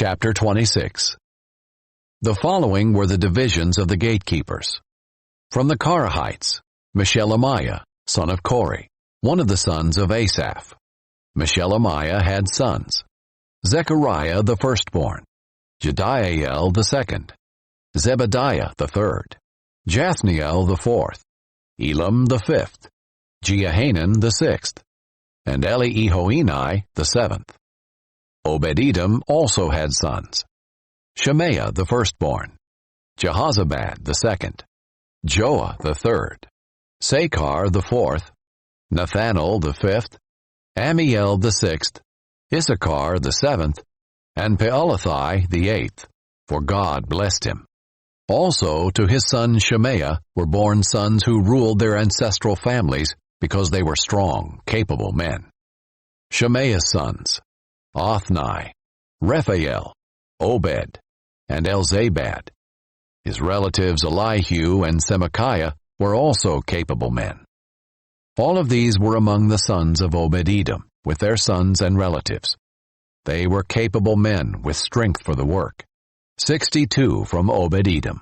Chapter 26. The following were the divisions of the gatekeepers. From the Korahites, Meshelemiah, son of Kori, one of the sons of Asaph. Meshelemiah had sons: Zechariah the firstborn, Jediael the second, Zebediah the third, Jathniel the fourth, Elam the fifth, Jehohanan the sixth, and Eliehoenai the seventh. Obed-Edom also had sons: Shemaiah the firstborn, Jehozabad the second, Joah the third, Sakar the fourth, Nethanel the fifth, Amiel the sixth, Issachar the seventh, and Peulathai the eighth, for God blessed him. Also to his son Shemaiah were born sons who ruled their ancestral families because they were strong, capable men. Shemaiah's sons: Othni, Rephael, Obed, and Elzabad. His relatives Elihu and Semachiah were also capable men. All of these were among the sons of Obed-Edom, with their sons and relatives. They were capable men with strength for the work. 62 from Obed-Edom.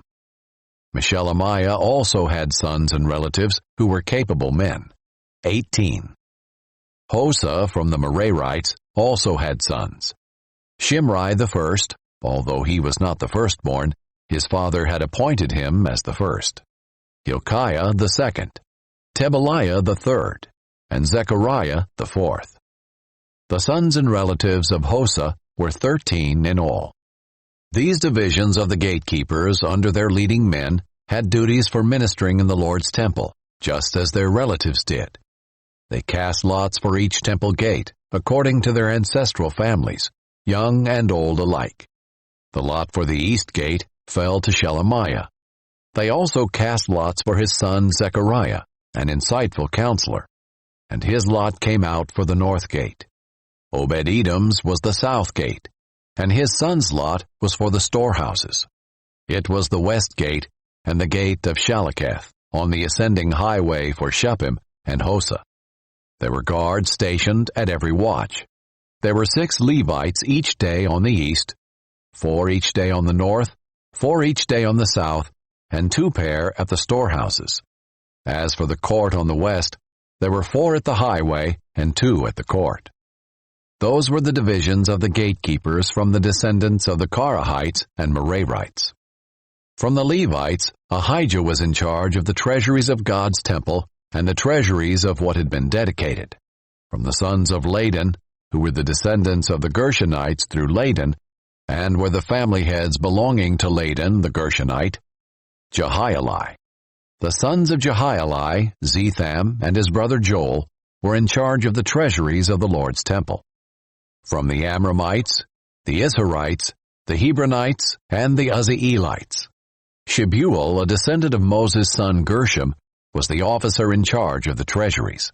Meshelemiah also had sons and relatives who were capable men. 18. Hosa from the Merarites also had sons: Shimri the first, although he was not the firstborn, his father had appointed him as the first; Hilkiah the second, Tebaliah the third, and Zechariah the fourth. The sons and relatives of Hosa were 13 in all. These divisions of the gatekeepers under their leading men had duties for ministering in the Lord's temple, just as their relatives did. They cast lots for each temple gate, according to their ancestral families, young and old alike. The lot for the east gate fell to Shelemiah. They also cast lots for his son Zechariah, an insightful counselor, and his lot came out for the north gate. Obed-Edom's was the south gate, and his son's lot was for the storehouses. It was the west gate and the gate of Shalaketh, on the ascending highway for Shuppim and Hosa. There were guards stationed at every watch. There were 6 Levites each day on the east, 4 each day on the north, 4 each day on the south, and 2 pair at the storehouses. As for the court on the west, there were 4 at the highway and 2 at the court. Those were the divisions of the gatekeepers from the descendants of the Korahites and Merarites. From the Levites, Ahijah was in charge of the treasuries of God's temple and the treasuries of what had been dedicated. From the sons of Ladan, who were the descendants of the Gershonites through Ladan, and were the family heads belonging to Ladan the Gershonite, Jehieli. The sons of Jehieli, Zetham and his brother Joel, were in charge of the treasuries of the Lord's temple. From the Amramites, the Izharites, the Hebronites, and the Uzzielites, Shebuel, a descendant of Moses' son Gershom, was the officer in charge of the treasuries.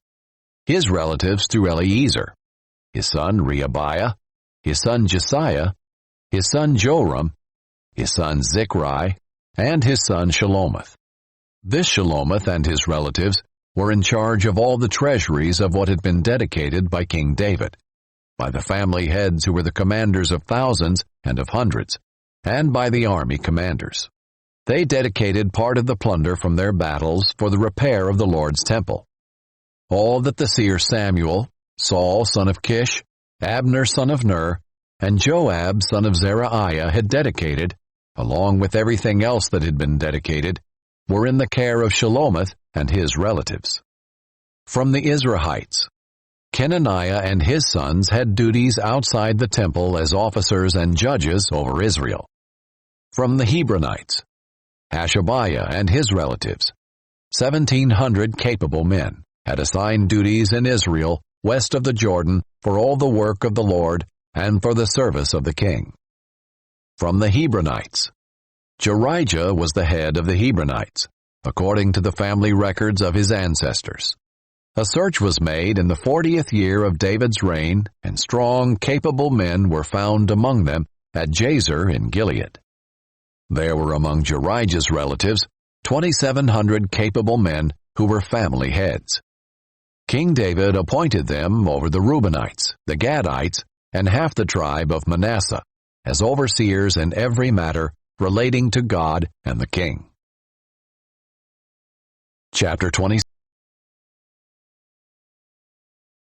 His relatives through Eliezer, his son Rehabiah, his son Jesiah, his son Joram, his son Zichri, and his son Shelomith. This Shelomith and his relatives were in charge of all the treasuries of what had been dedicated by King David, by the family heads who were the commanders of thousands and of hundreds, and by the army commanders. They dedicated part of the plunder from their battles for the repair of the Lord's temple. All that the seer Samuel, Saul son of Kish, Abner son of Ner, and Joab son of Zeruiah had dedicated, along with everything else that had been dedicated, were in the care of Shelomith and his relatives. From the Izrahites, Kenaniah and his sons had duties outside the temple as officers and judges over Israel. From the Hebronites, Hashabiah and his relatives, 1,700 capable men, had assigned duties in Israel west of the Jordan for all the work of the Lord and for the service of the king. From the Hebronites, Jerijah was the head of the Hebronites, according to the family records of his ancestors. A search was made in the 40th year of David's reign, and strong, capable men were found among them at Jazer in Gilead. There were among Jerijah's relatives 2,700 capable men who were family heads. King David appointed them over the Reubenites, the Gadites, and half the tribe of Manasseh, as overseers in every matter relating to God and the king. Chapter 26.